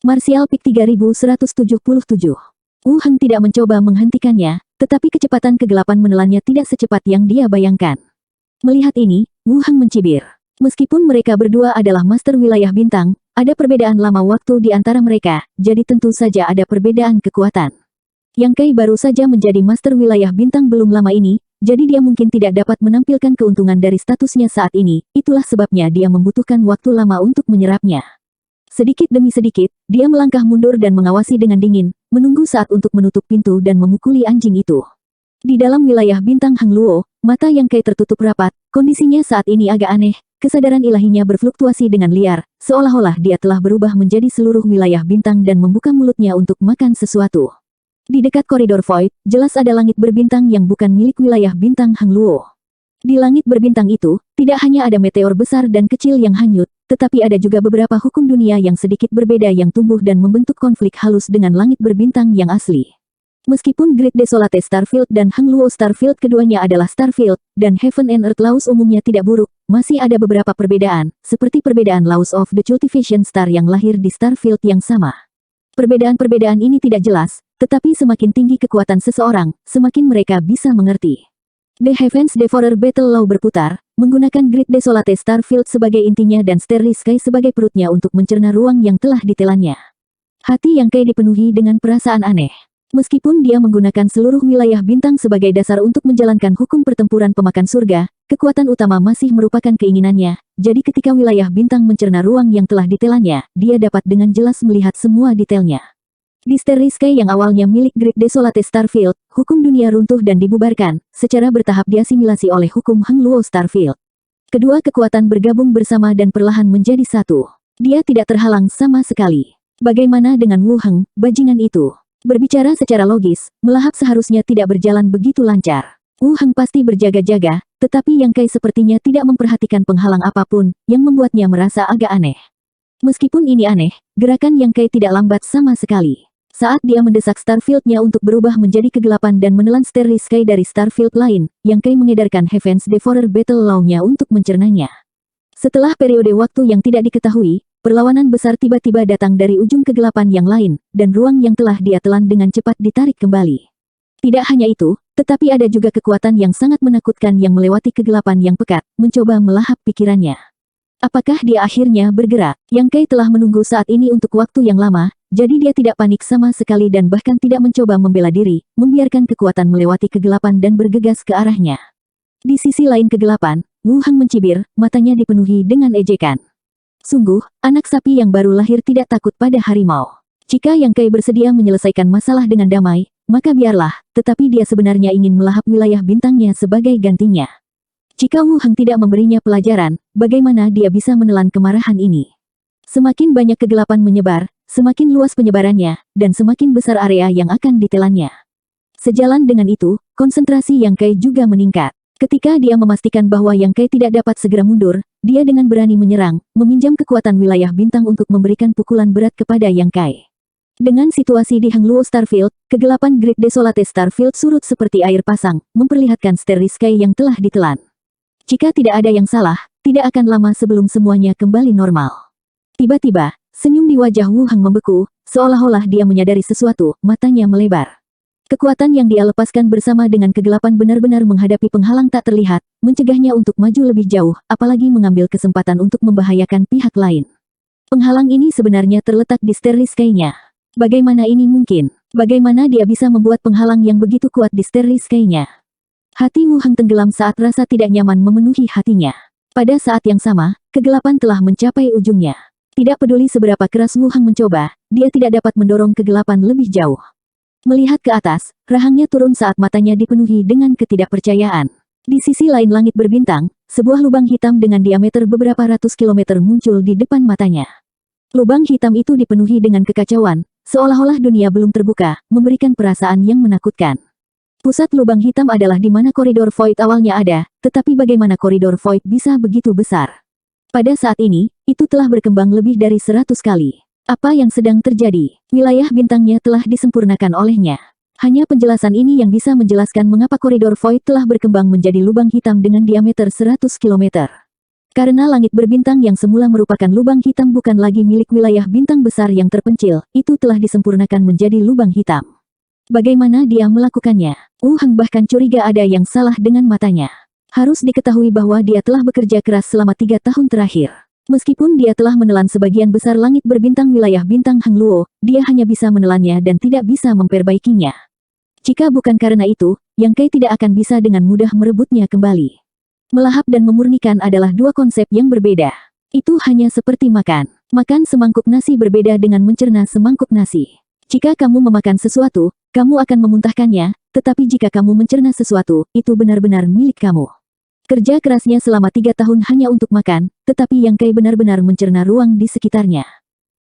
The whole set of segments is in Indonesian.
Martial Peak 3177. Wu Heng tidak mencoba menghentikannya, tetapi kecepatan kegelapan menelannya tidak secepat yang dia bayangkan. Melihat ini, Wu Heng mencibir. Meskipun mereka berdua adalah master wilayah bintang, ada perbedaan lama waktu di antara mereka, jadi tentu saja ada perbedaan kekuatan. Yang Kai baru saja menjadi master wilayah bintang belum lama ini, jadi dia mungkin tidak dapat menampilkan keuntungan dari statusnya saat ini, itulah sebabnya dia membutuhkan waktu lama untuk menyerapnya. Sedikit demi sedikit, dia melangkah mundur dan mengawasi dengan dingin, menunggu saat untuk menutup pintu dan memukuli anjing itu. Di dalam wilayah bintang Hang Luo, mata Yang Kai tertutup rapat, kondisinya saat ini agak aneh, kesadaran ilahinya berfluktuasi dengan liar, seolah-olah dia telah berubah menjadi seluruh wilayah bintang dan membuka mulutnya untuk makan sesuatu. Di dekat koridor Void, jelas ada langit berbintang yang bukan milik wilayah bintang Hang Luo. Di langit berbintang itu, tidak hanya ada meteor besar dan kecil yang hanyut, tetapi ada juga beberapa hukum dunia yang sedikit berbeda yang tumbuh dan membentuk konflik halus dengan langit berbintang yang asli. Meskipun Great Desolate Starfield dan Hang Luo Starfield keduanya adalah Starfield, dan Heaven and Earth Laws umumnya tidak buruk, masih ada beberapa perbedaan, seperti perbedaan Laws of the Cultivation Star yang lahir di Starfield yang sama. Perbedaan-perbedaan ini tidak jelas, tetapi semakin tinggi kekuatan seseorang, semakin mereka bisa mengerti. The Heavens Devourer Battle Law berputar, menggunakan Great Desolate Starfield sebagai intinya dan Starry Sky sebagai perutnya untuk mencerna ruang yang telah ditelannya. Hati Yang Kai dipenuhi dengan perasaan aneh. Meskipun dia menggunakan seluruh wilayah bintang sebagai dasar untuk menjalankan hukum pertempuran pemakan surga, kekuatan utama masih merupakan keinginannya, jadi ketika wilayah bintang mencerna ruang yang telah ditelannya, dia dapat dengan jelas melihat semua detailnya. Di Starry Sky yang awalnya milik Great Desolate Starfield, hukum dunia runtuh dan dibubarkan, secara bertahap diasimilasi oleh hukum Hang Luo Starfield. Kedua kekuatan bergabung bersama dan perlahan menjadi satu. Dia tidak terhalang sama sekali. Bagaimana dengan Wu Heng, bajingan itu? Berbicara secara logis, melahap seharusnya tidak berjalan begitu lancar. Wu Heng pasti berjaga-jaga, tetapi Yang Kai sepertinya tidak memperhatikan penghalang apapun, yang membuatnya merasa agak aneh. Meskipun ini aneh, gerakan Yang Kai tidak lambat sama sekali. Saat dia mendesak Starfield-nya untuk berubah menjadi kegelapan dan menelan Starry Sky dari Starfield lain, Yang Kai mengedarkan Heavens Devourer Battle Law-nya untuk mencernanya. Setelah periode waktu yang tidak diketahui, perlawanan besar tiba-tiba datang dari ujung kegelapan yang lain, dan ruang yang telah dia telan dengan cepat ditarik kembali. Tidak hanya itu, tetapi ada juga kekuatan yang sangat menakutkan yang melewati kegelapan yang pekat, mencoba melahap pikirannya. Apakah dia akhirnya bergerak? Yang Kai telah menunggu saat ini untuk waktu yang lama, jadi dia tidak panik sama sekali dan bahkan tidak mencoba membela diri, membiarkan kekuatan melewati kegelapan dan bergegas ke arahnya. Di sisi lain kegelapan, Wu Heng mencibir, matanya dipenuhi dengan ejekan. Sungguh, anak sapi yang baru lahir tidak takut pada harimau. Jika Yang Kai bersedia menyelesaikan masalah dengan damai, maka biarlah, tetapi dia sebenarnya ingin melahap wilayah bintangnya sebagai gantinya. Jika Wu Heng tidak memberinya pelajaran, bagaimana dia bisa menelan kemarahan ini? Semakin banyak kegelapan menyebar, semakin luas penyebarannya, dan semakin besar area yang akan ditelannya. Sejalan dengan itu, konsentrasi Yang Kai juga meningkat. Ketika dia memastikan bahwa Yang Kai tidak dapat segera mundur, dia dengan berani menyerang, meminjam kekuatan wilayah bintang untuk memberikan pukulan berat kepada Yang Kai. Dengan situasi di Hang Luo Starfield, kegelapan Great Desolate Starfield surut seperti air pasang, memperlihatkan Starry Sky yang telah ditelan. Jika tidak ada yang salah, tidak akan lama sebelum semuanya kembali normal. Tiba-tiba, senyum di wajah Wu Heng membeku, seolah-olah dia menyadari sesuatu, matanya melebar. Kekuatan yang dia lepaskan bersama dengan kegelapan benar-benar menghadapi penghalang tak terlihat, mencegahnya untuk maju lebih jauh, apalagi mengambil kesempatan untuk membahayakan pihak lain. Penghalang ini sebenarnya terletak di Starry Sky-nya. Bagaimana ini mungkin? Bagaimana dia bisa membuat penghalang yang begitu kuat di Starry Sky-nya? Hati Wu Heng tenggelam saat rasa tidak nyaman memenuhi hatinya. Pada saat yang sama, kegelapan telah mencapai ujungnya. Tidak peduli seberapa keras Wu Heng mencoba, dia tidak dapat mendorong kegelapan lebih jauh. Melihat ke atas, rahangnya turun saat matanya dipenuhi dengan ketidakpercayaan. Di sisi lain langit berbintang, sebuah lubang hitam dengan diameter beberapa ratus kilometer muncul di depan matanya. Lubang hitam itu dipenuhi dengan kekacauan, seolah-olah dunia belum terbuka, memberikan perasaan yang menakutkan. Pusat lubang hitam adalah di mana koridor Void awalnya ada, tetapi bagaimana koridor Void bisa begitu besar? Pada saat ini, itu telah berkembang lebih dari 100 kali. Apa yang sedang terjadi? Wilayah bintangnya telah disempurnakan olehnya. Hanya penjelasan ini yang bisa menjelaskan mengapa koridor Void telah berkembang menjadi lubang hitam dengan diameter 100 km. Karena langit berbintang yang semula merupakan lubang hitam bukan lagi milik wilayah bintang besar yang terpencil, itu telah disempurnakan menjadi lubang hitam. Bagaimana dia melakukannya? Wu Heng bahkan curiga ada yang salah dengan matanya. Harus diketahui bahwa dia telah bekerja keras selama 3 tahun terakhir. Meskipun dia telah menelan sebagian besar langit berbintang wilayah bintang Heng Luo, dia hanya bisa menelannya dan tidak bisa memperbaikinya. Jika bukan karena itu, Yang Kai tidak akan bisa dengan mudah merebutnya kembali. Melahap dan memurnikan adalah dua konsep yang berbeda. Itu hanya seperti makan. Makan semangkuk nasi berbeda dengan mencerna semangkuk nasi. Jika kamu memakan sesuatu, kamu akan memuntahkannya, tetapi jika kamu mencerna sesuatu, itu benar-benar milik kamu. Kerja kerasnya selama 3 tahun hanya untuk makan, tetapi Yang Kai benar-benar mencerna ruang di sekitarnya.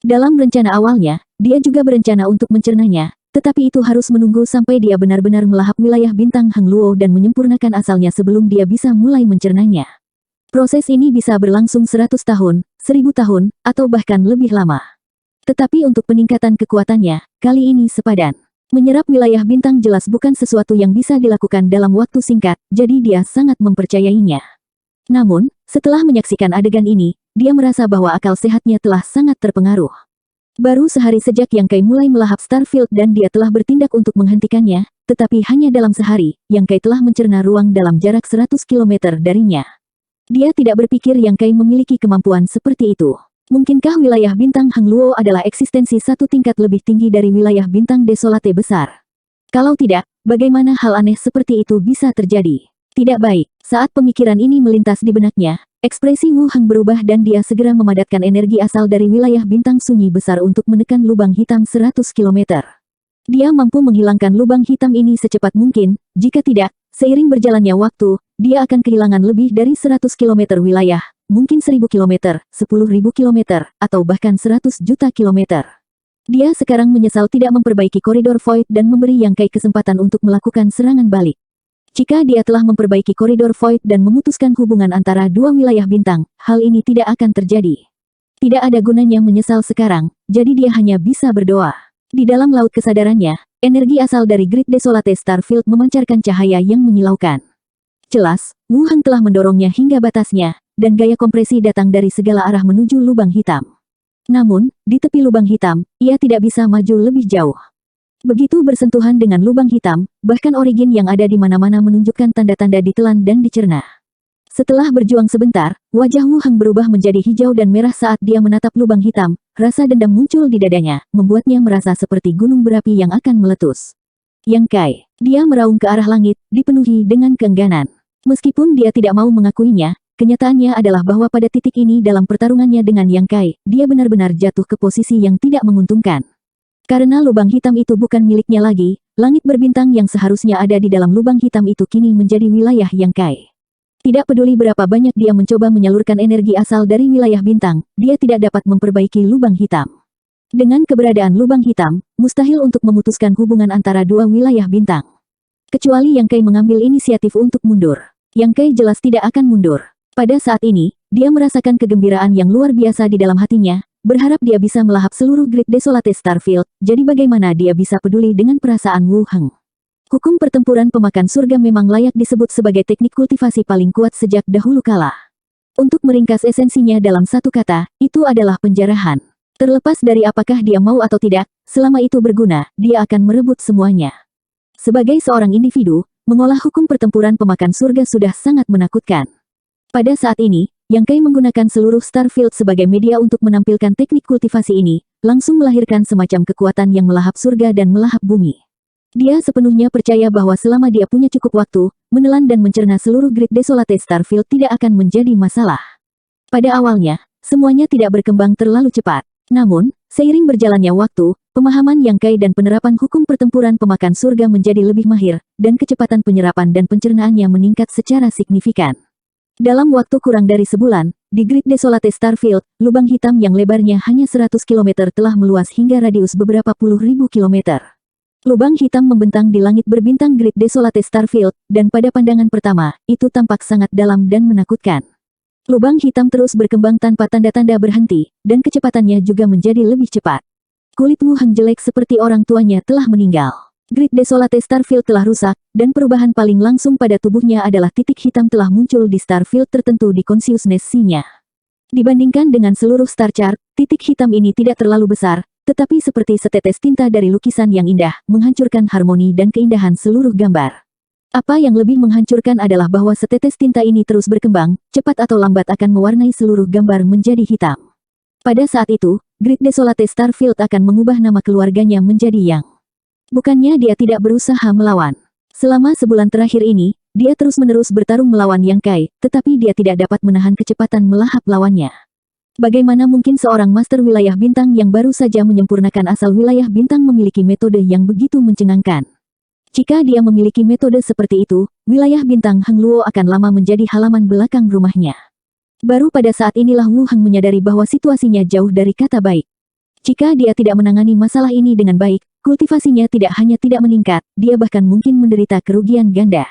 Dalam rencana awalnya, dia juga berencana untuk mencernanya, tetapi itu harus menunggu sampai dia benar-benar melahap wilayah bintang Heng Luo dan menyempurnakan asalnya sebelum dia bisa mulai mencernanya. Proses ini bisa berlangsung 100 tahun, 1000 tahun, atau bahkan lebih lama. Tetapi untuk peningkatan kekuatannya, kali ini sepadan. Menyerap wilayah bintang jelas bukan sesuatu yang bisa dilakukan dalam waktu singkat, jadi dia sangat mempercayainya. Namun, setelah menyaksikan adegan ini, dia merasa bahwa akal sehatnya telah sangat terpengaruh. Baru sehari sejak Yang Kai mulai melahap Starfield dan dia telah bertindak untuk menghentikannya, tetapi hanya dalam sehari, Yang Kai telah mencerna ruang dalam jarak 100 km darinya. Dia tidak berpikir Yang Kai memiliki kemampuan seperti itu. Mungkinkah wilayah bintang Heng Luo adalah eksistensi satu tingkat lebih tinggi dari wilayah bintang Desolate besar? Kalau tidak, bagaimana hal aneh seperti itu bisa terjadi? Tidak baik. Saat pemikiran ini melintas di benaknya, ekspresi Wu Heng berubah dan dia segera memadatkan energi asal dari wilayah bintang sunyi besar untuk menekan lubang hitam 100 km. Dia mampu menghilangkan lubang hitam ini secepat mungkin, jika tidak, seiring berjalannya waktu, dia akan kehilangan lebih dari 100 km wilayah, mungkin 1000 km, 10.000 km, atau bahkan 100 juta kilometer. Dia sekarang menyesal tidak memperbaiki koridor Void dan memberi Yang Kai kesempatan untuk melakukan serangan balik. Jika dia telah memperbaiki koridor Void dan memutuskan hubungan antara dua wilayah bintang, hal ini tidak akan terjadi. Tidak ada gunanya menyesal sekarang, jadi dia hanya bisa berdoa. Di dalam laut kesadarannya, energi asal dari Grid Desolate Starfield memancarkan cahaya yang menyilaukan. Jelas, Wu Heng telah mendorongnya hingga batasnya, dan gaya kompresi datang dari segala arah menuju lubang hitam. Namun, di tepi lubang hitam, ia tidak bisa maju lebih jauh. Begitu bersentuhan dengan lubang hitam, bahkan origin yang ada di mana-mana menunjukkan tanda-tanda ditelan dan dicerna. Setelah berjuang sebentar, wajah Wu Heng berubah menjadi hijau dan merah saat dia menatap lubang hitam, rasa dendam muncul di dadanya, membuatnya merasa seperti gunung berapi yang akan meletus. Yang Kai, dia meraung ke arah langit, dipenuhi dengan keengganan. Meskipun dia tidak mau mengakuinya, kenyataannya adalah bahwa pada titik ini dalam pertarungannya dengan Yang Kai, dia benar-benar jatuh ke posisi yang tidak menguntungkan. Karena lubang hitam itu bukan miliknya lagi, langit berbintang yang seharusnya ada di dalam lubang hitam itu kini menjadi wilayah Yang Kai. Tidak peduli berapa banyak dia mencoba menyalurkan energi asal dari wilayah bintang, dia tidak dapat memperbaiki lubang hitam. Dengan keberadaan lubang hitam, mustahil untuk memutuskan hubungan antara dua wilayah bintang. Kecuali Yang Kai mengambil inisiatif untuk mundur. Yang Kai jelas tidak akan mundur. Pada saat ini, dia merasakan kegembiraan yang luar biasa di dalam hatinya, berharap dia bisa melahap seluruh Grid Desolate Starfield, jadi bagaimana dia bisa peduli dengan perasaan Wu Heng. Hukum pertempuran pemakan surga memang layak disebut sebagai teknik kultivasi paling kuat sejak dahulu kala. Untuk meringkas esensinya dalam satu kata, itu adalah penjarahan. Terlepas dari apakah dia mau atau tidak, selama itu berguna, dia akan merebut semuanya. Sebagai seorang individu, mengolah hukum pertempuran pemakan surga sudah sangat menakutkan. Pada saat ini, Yang Kai menggunakan seluruh Starfield sebagai media untuk menampilkan teknik kultivasi ini, langsung melahirkan semacam kekuatan yang melahap surga dan melahap bumi. Dia sepenuhnya percaya bahwa selama dia punya cukup waktu, menelan dan mencerna seluruh Grid Desolate Starfield tidak akan menjadi masalah. Pada awalnya, semuanya tidak berkembang terlalu cepat. Namun, seiring berjalannya waktu, pemahaman Yang Kai dan penerapan hukum pertempuran pemakan surga menjadi lebih mahir, dan kecepatan penyerapan dan pencernaannya meningkat secara signifikan. Dalam waktu kurang dari sebulan, di Grid Desolate Starfield, lubang hitam yang lebarnya hanya 100 km telah meluas hingga radius beberapa puluh ribu kilometer. Lubang hitam membentang di langit berbintang Grid Desolate Starfield, dan pada pandangan pertama, itu tampak sangat dalam dan menakutkan. Lubang hitam terus berkembang tanpa tanda-tanda berhenti, dan kecepatannya juga menjadi lebih cepat. Kulit Wu Heng jelek seperti orang tuanya telah meninggal. Grid Desolate Starfield telah rusak, dan perubahan paling langsung pada tubuhnya adalah titik hitam telah muncul di star field tertentu di consciousness C-nya. Dibandingkan dengan seluruh star chart, titik hitam ini tidak terlalu besar, tetapi seperti setetes tinta dari lukisan yang indah, menghancurkan harmoni dan keindahan seluruh gambar. Apa yang lebih menghancurkan adalah bahwa setetes tinta ini terus berkembang, cepat atau lambat akan mewarnai seluruh gambar menjadi hitam. Pada saat itu, Great Desolate Starfield akan mengubah nama keluarganya menjadi Yang. Bukannya dia tidak berusaha melawan. Selama sebulan terakhir ini, dia terus-menerus bertarung melawan Yang Kai, tetapi dia tidak dapat menahan kecepatan melahap lawannya. Bagaimana mungkin seorang master wilayah bintang yang baru saja menyempurnakan asal wilayah bintang memiliki metode yang begitu mencengangkan? Jika dia memiliki metode seperti itu, wilayah bintang Heng Luo akan lama menjadi halaman belakang rumahnya. Baru pada saat inilah Wu Heng menyadari bahwa situasinya jauh dari kata baik. Jika dia tidak menangani masalah ini dengan baik, kultivasinya tidak hanya tidak meningkat, dia bahkan mungkin menderita kerugian ganda.